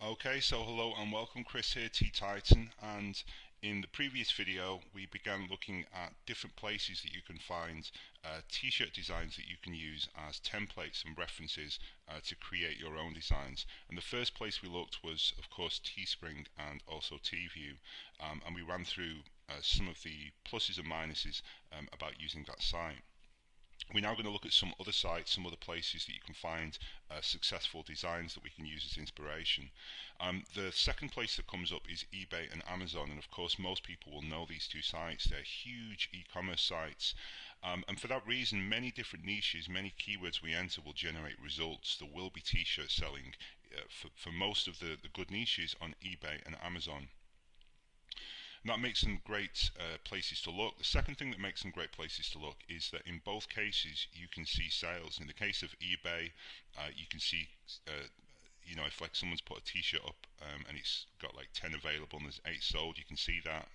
Okay, so hello and welcome, Chris here, T-Titan, and in the previous video we began looking at different places that you can find t-shirt designs that you can use as templates and references to create your own designs. And the first place we looked was of course Teespring and also TeeView, and we ran through some of the pluses and minuses about using that site. We're now going to look at some other sites, some other places that you can find successful designs that we can use as inspiration. The second place that comes up is eBay and Amazon, and of course most people will know these two sites. They're huge e-commerce sites, and for that reason many different niches, many keywords we enter will generate results. There will be t-shirt selling for most of the good niches on eBay and Amazon. And that makes them great places to look. The second thing that makes them great places to look is that in both cases you can see sales. In the case of eBay, you can see, if like someone's put a t-shirt up and it's got like 10 available and there's 8 sold, you can see that.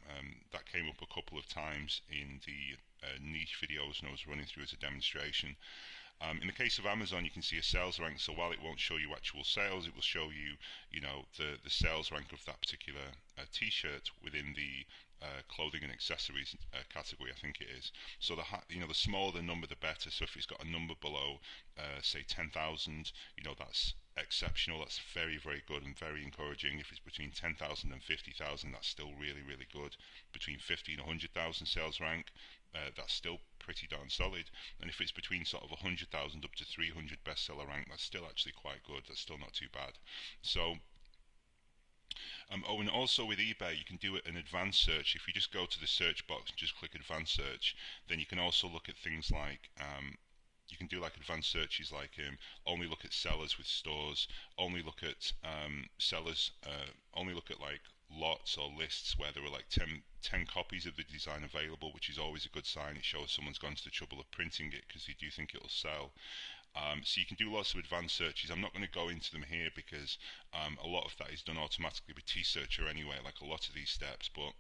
That came up a couple of times in the niche videos and I was running through as a demonstration. In the case of Amazon, you can see a sales rank. So while it won't show you actual sales, it will show you, the sales rank of that particular T-shirt within the clothing and accessories category, I think it is. So the smaller the number, the better. So if it's got a number below, say 10,000, that's exceptional. That's very, very good and very encouraging. If it's between 10,000 and 50,000, that's still really, really good. Between 50 and 100,000 sales rank, that's still pretty darn solid. And if it's between sort of 100,000 up to 300 bestseller rank, that's still actually quite good. That's still not too bad. So and also with eBay, you can do an advanced search. If you just go to the search box and just click advanced search, then you can also look at things like you can do like advanced searches like only look at sellers with stores, only look at sellers, only look at like lots or lists where there are like 10 copies of the design available, which is always a good sign. It shows someone's gone to the trouble of printing it because they do think it'll sell. So you can do lots of advanced searches. I'm not going to go into them here because a lot of that is done automatically with T-Searcher anyway, like a lot of these steps. But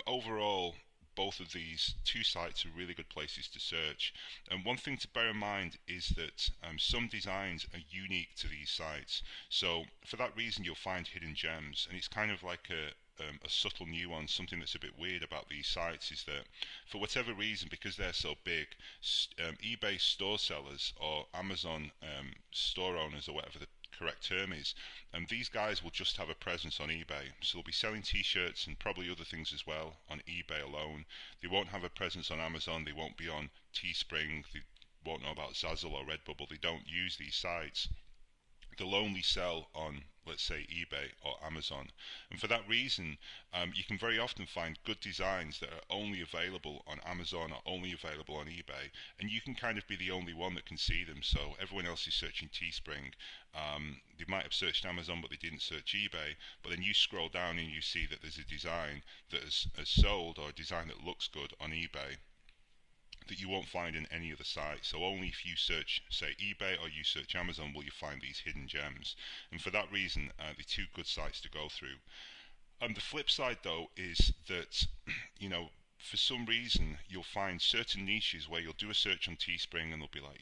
overall, both of these two sites are really good places to search. And one thing to bear in mind is that some designs are unique to these sites. So for that reason, you'll find hidden gems, and it's kind of like a subtle nuance. Something that's a bit weird about these sites is that for whatever reason, because they're so big, eBay store sellers or Amazon store owners or whatever the correct term is, and these guys will just have a presence on eBay. So they'll be selling t-shirts and probably other things as well on eBay alone. They won't have a presence on Amazon. They won't be on Teespring. They won't know about Zazzle or Redbubble. They don't use these sites. They'll only sell on, let's say, eBay or Amazon. And for that reason, you can very often find good designs that are only available on Amazon or only available on eBay, and you can kind of be the only one that can see them. So everyone else is searching Teespring. They might have searched Amazon, but they didn't search eBay. But then you scroll down and you see that there's a design that has sold, or a design that looks good on eBay, that you won't find in any other site. So only if you search, say, eBay or you search Amazon will you find these hidden gems. And for that reason, they're two good sites to go through. The flip side, though, is that, for some reason, you'll find certain niches where you'll do a search on Teespring and there'll be like,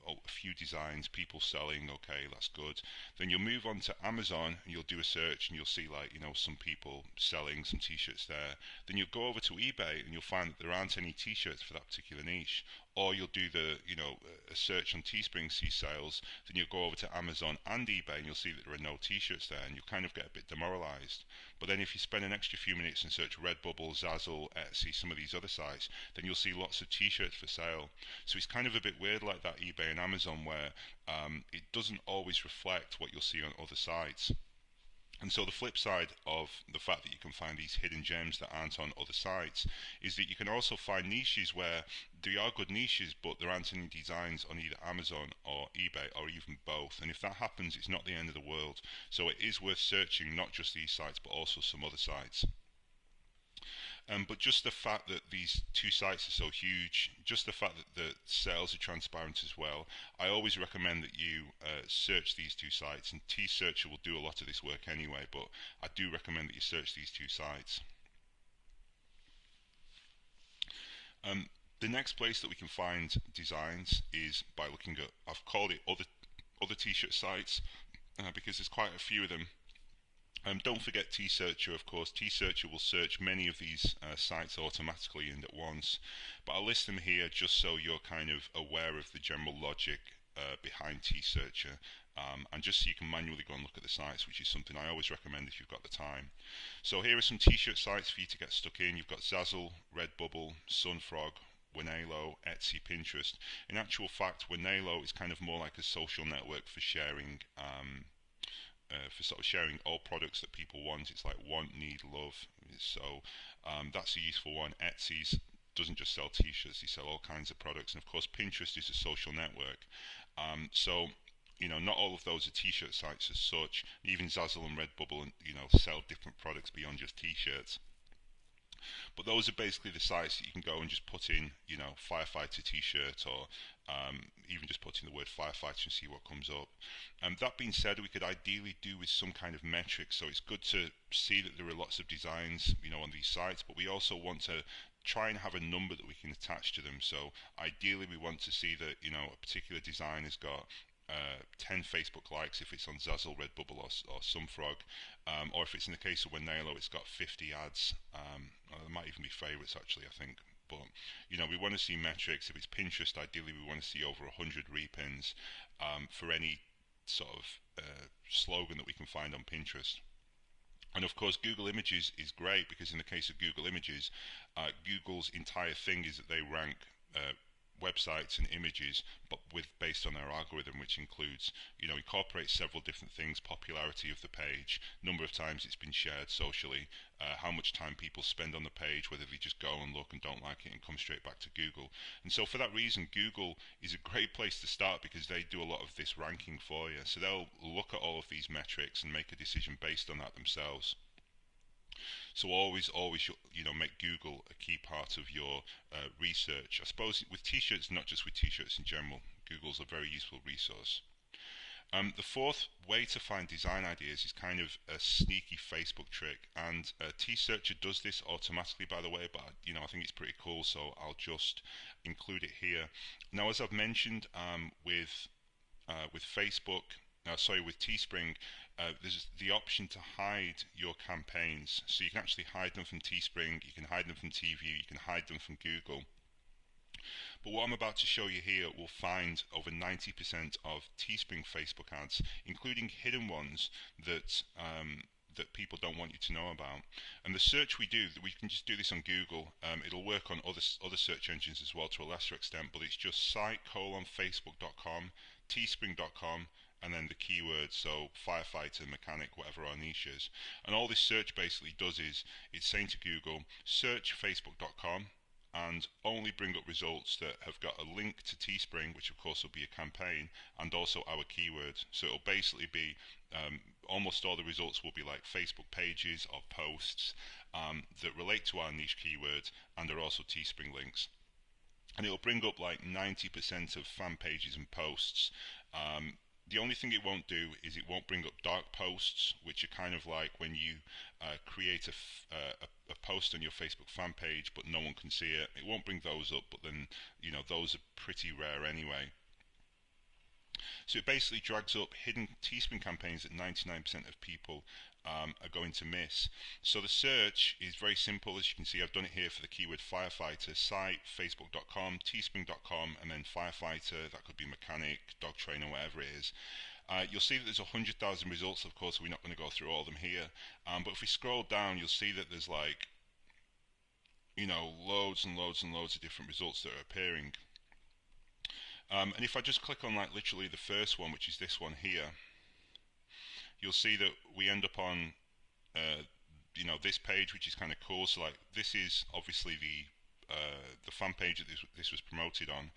a few designs, people selling, okay, that's good. Then you'll move on to Amazon and you'll do a search and you'll see like, some people selling some t-shirts there. Then you'll go over to eBay and you'll find that there aren't any t-shirts for that particular niche. Or you'll do a search on Teespring, see sales, then you'll go over to Amazon and eBay and you'll see that there are no t-shirts there and you'll kind of get a bit demoralized. But then if you spend an extra few minutes and search Redbubble, Zazzle, Etsy, some of these other sites, then you'll see lots of t-shirts for sale. So it's kind of a bit weird like that, eBay and Amazon, where it doesn't always reflect what you'll see on other sites. And so the flip side of the fact that you can find these hidden gems that aren't on other sites is that you can also find niches where they are good niches, but there aren't any designs on either Amazon or eBay or even both. And if that happens, it's not the end of the world. So it is worth searching not just these sites, but also some other sites. But just the fact that these two sites are so huge, just the fact that the sales are transparent as well, I always recommend that you search these two sites. And T-Searcher will do a lot of this work anyway, but I do recommend that you search these two sites. The next place that we can find designs is by looking at, I've called it other t-shirt sites. because there's quite a few of them. Don't forget T-Searcher, of course. T-Searcher will search many of these sites automatically and at once, but I'll list them here just so you're kind of aware of the general logic behind T-Searcher, and just so you can manually go and look at the sites, which is something I always recommend if you've got the time. So here are some T-shirt sites for you to get stuck in. You've got Zazzle, Redbubble, Sunfrog, Wanelo, Etsy, Pinterest. In actual fact, Wanelo is kind of more like a social network for sharing for sort of sharing all products that people want. It's like want, need, love. So that's a useful one. Etsy's doesn't just sell t-shirts, they sell all kinds of products. And of course, Pinterest is a social network. So not all of those are t-shirt sites as such. Even Zazzle and Redbubble, sell different products beyond just t-shirts. But those are basically the sites that you can go and just put in, firefighter t-shirt, or even just put in the word firefighter and see what comes up. That being said, we could ideally do with some kind of metric. So it's good to see that there are lots of designs, on these sites, but we also want to try and have a number that we can attach to them. So ideally, we want to see that, a particular design has got 10 Facebook likes if it's on Zazzle, Redbubble, or Sunfrog, or if it's in the case of Wanelo, it's got 50 ads. There might even be favourites actually, I think. But we want to see metrics. If it's Pinterest, ideally we want to see over 100 repins for any sort of slogan that we can find on Pinterest. And of course, Google Images is great because in the case of Google Images, Google's entire thing is that they rank websites and images, but based on their algorithm, which includes, incorporates several different things: popularity of the page, number of times it's been shared socially, how much time people spend on the page, whether they just go and look and don't like it and come straight back to Google. And so for that reason, Google is a great place to start because they do a lot of this ranking for you. So they'll look at all of these metrics and make a decision based on that themselves. So always, make Google a key part of your research. I suppose with t-shirts, not just with t-shirts in general, Google's a very useful resource. The fourth way to find design ideas is kind of a sneaky Facebook trick, and T-Searcher does this automatically, by the way, but I think it's pretty cool, so I'll just include it here. Now, as I've mentioned, with Facebook, with Teespring, there's the option to hide your campaigns. So you can actually hide them from Teespring, you can hide them from TeeView, you can hide them from Google. But what I'm about to show you here will find over 90% of Teespring Facebook ads, including hidden ones that that people don't want you to know about. And the search we do, we can just do this on Google. It'll work on other search engines as well to a lesser extent, but it's just site:facebook.com, teespring.com, and then the keywords, so firefighter, mechanic, whatever our niche is. And all this search basically does is it's saying to Google, search facebook.com and only bring up results that have got a link to Teespring, which of course will be a campaign, and also our keywords. So it'll basically be almost all the results will be like Facebook pages or posts that relate to our niche keywords and are also Teespring links. And it'll bring up like 90% of fan pages and posts. The only thing it won't do is it won't bring up dark posts, which are kind of like when you create a post on your Facebook fan page but no one can see it. It won't bring those up, but then those are pretty rare anyway. So it basically drags up hidden Teespring campaigns that 99% of people are going to miss. So the search is very simple. As you can see, I've done it here for the keyword firefighter, site, facebook.com, teespring.com, and then firefighter. That could be mechanic, dog trainer, whatever it is. You'll see that there's 100,000 results. Of course, we're not going to go through all of them here. But if we scroll down, you'll see that there's like, loads and loads and loads of different results that are appearing. And if I just click on like literally the first one, which is this one here, you'll see that we end up on this page, which is kind of cool. So like this is obviously the fan page that this was promoted on.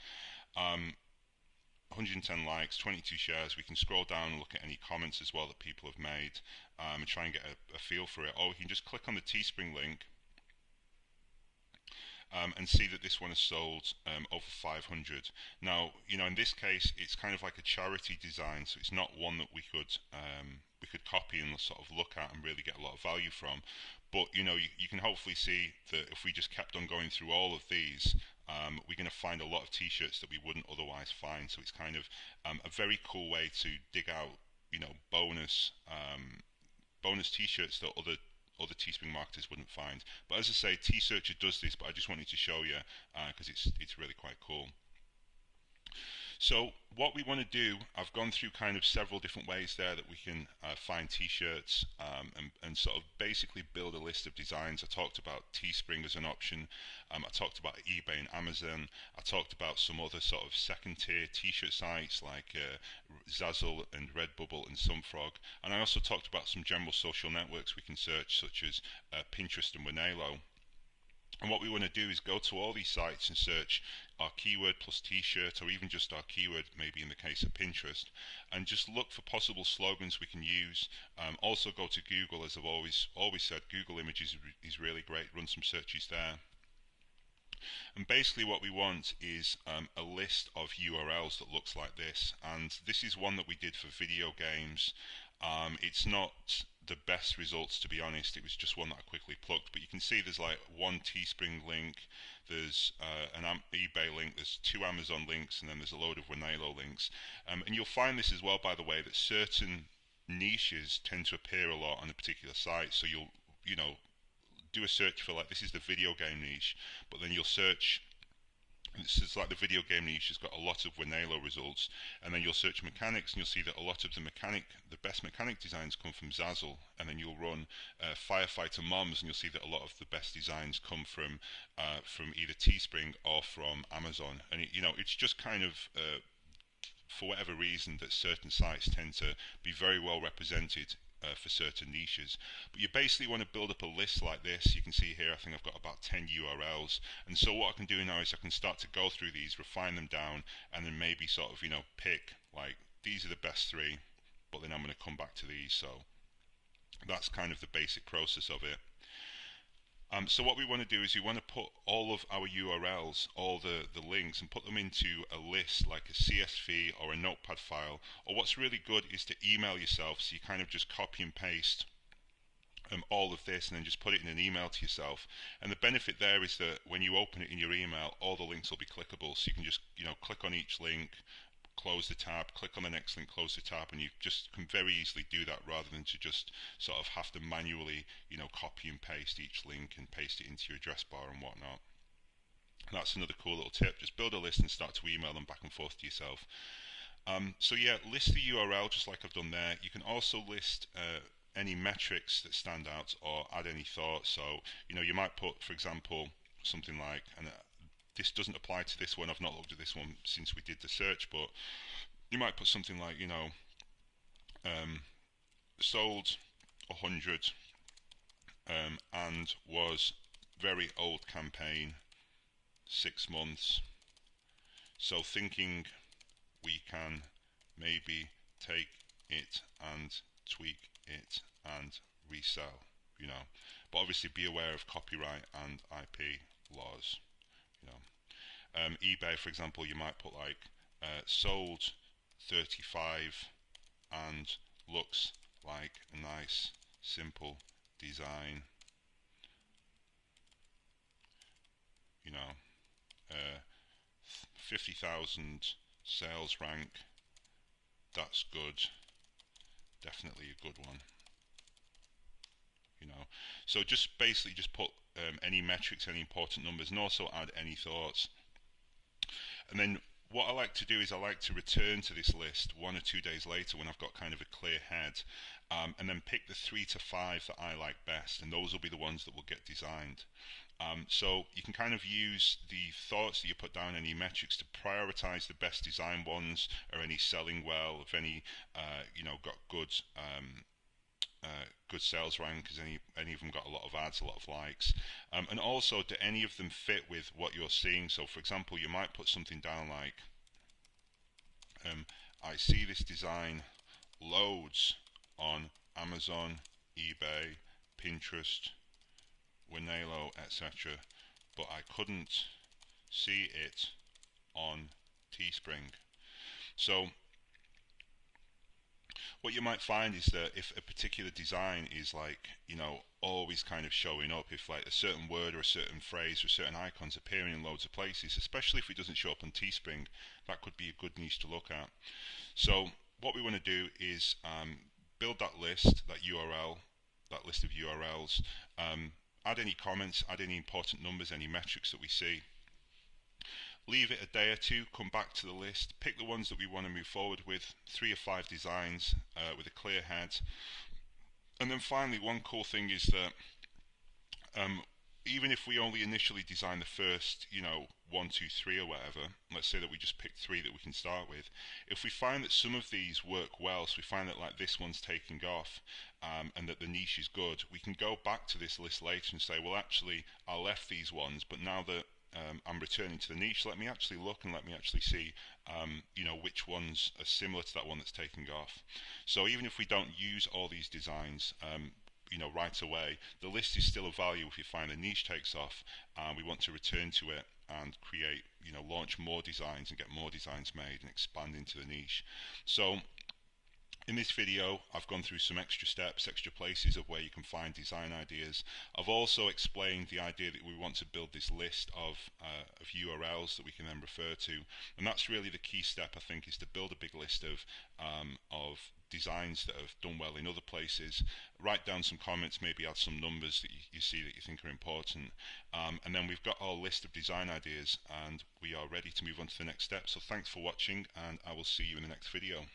110 likes, 22 shares. We can scroll down and look at any comments as well that people have made and try and get a feel for it. Or we can just click on the Teespring link and see that this one has sold over 500. Now, in this case, it's kind of like a charity design, so it's not one that we could copy and sort of look at and really get a lot of value from. But you can hopefully see that if we just kept on going through all of these, we're going to find a lot of t-shirts that we wouldn't otherwise find. So it's kind of a very cool way to dig out bonus t-shirts that other Teespring marketers wouldn't find. But as I say, T-Searcher does this, but I just wanted to show you because it's really quite cool. So what we want to do, I've gone through kind of several different ways there that we can find t-shirts and sort of basically build a list of designs. I talked about Teespring as an option. I talked about eBay and Amazon. I talked about some other sort of second tier t-shirt sites like Zazzle and Redbubble and Sumfrog. And I also talked about some general social networks we can search, such as Pinterest and Wonelo. And what we want to do is go to all these sites and search our keyword plus t-shirt, or even just our keyword, maybe in the case of Pinterest, and just look for possible slogans we can use. Also go to Google, as I've always said, Google Images is really great. Run some searches there. And basically what we want is a list of URLs that looks like this. And this is one that we did for video games. It's not the best results, to be honest. It was just one that I quickly plucked, but you can see there's like one Teespring link, there's an eBay link, there's two Amazon links, and then there's a load of Wonelo links. And you'll find this as well, by the way, that certain niches tend to appear a lot on a particular site. So you'll do a search for, like, this is the video game niche, but then you'll search. It's like the video game niche has got a lot of Wonelo results, and then you'll search mechanics and you'll see that a lot of the best mechanic designs come from Zazzle, and then you'll run Firefighter Moms and you'll see that a lot of the best designs come from either Teespring or from Amazon. And it's just kind of for whatever reason that certain sites tend to be very well represented for certain niches. But you basically want to build up a list like this. You can see here I think I've got about 10 URLs, and so what I can do now is I can start to go through these, refine them down, and then maybe sort of pick, like, these are the best three, but then I'm going to come back to these. So that's kind of the basic process of it. So what we want to do is we want to put all of our URLs, all the links, and put them into a list like a CSV or a notepad file. Or what's really good is to email yourself, so you kind of just copy and paste all of this and then just put it in an email to yourself. And the benefit there is that when you open it in your email, all the links will be clickable, so you can just click on each link, close the tab, click on the next link, close the tab, and you just can very easily do that rather than to just sort of have to manually copy and paste each link and paste it into your address bar and whatnot. That's another cool little tip. Just build a list and start to email them back and forth to yourself. So yeah, list the URL just like I've done there. You can also list any metrics that stand out or add any thoughts. So you might put, for example, something like, and this doesn't apply to this one, I've not looked at this one since we did the search, but you might put something like, sold 100 and was very old campaign, 6 months, so thinking we can maybe take it and tweak it and resell, but obviously be aware of copyright and IP laws. eBay, for example, you might put like sold 35 and looks like a nice simple design, 50,000 sales rank, that's good, definitely a good one. So just basically just put any metrics, any important numbers, and also add any thoughts. And then what I like to do is I like to return to this list 1 or 2 days later when I've got kind of a clear head, and then pick the 3 to 5 that I like best, and those will be the ones that will get designed. So you can kind of use the thoughts that you put down, any metrics, to prioritize the best design ones, or any selling well, if any got good sales rank, because any of them got a lot of ads, a lot of likes, and also do any of them fit with what you're seeing. So for example, you might put something down like, I see this design loads on Amazon, eBay, Pinterest, Wonelo, etc., but I couldn't see it on Teespring. So what you might find is that if a particular design is like, always kind of showing up, if like a certain word or a certain phrase or certain icons appearing in loads of places, especially if it doesn't show up on Teespring, that could be a good niche to look at. So what we want to do is build that list, that URL, that list of URLs, add any comments, add any important numbers, any metrics that we see. Leave it a day or two, come back to the list, pick the ones that we want to move forward with, 3 or 5 designs with a clear head. And then finally, one cool thing is that even if we only initially design the first, 1, 2, 3 or whatever, let's say that we just picked 3 that we can start with, if we find that some of these work well, so we find that like this one's taking off and that the niche is good, we can go back to this list later and say, well, actually, I left these ones, but now that I'm returning to the niche, let me actually look and let me actually see, which ones are similar to that one that's taking off. So even if we don't use all these designs, right away, the list is still of value if you find a niche takes off and we want to return to it and create, launch more designs and get more designs made and expand into the niche. So in this video, I've gone through some extra steps, extra places of where you can find design ideas. I've also explained the idea that we want to build this list of URLs that we can then refer to, and that's really the key step, I think, is to build a big list of designs that have done well in other places. Write down some comments, maybe add some numbers that you see that you think are important, and then we've got our list of design ideas and we are ready to move on to the next step. So thanks for watching, and I will see you in the next video.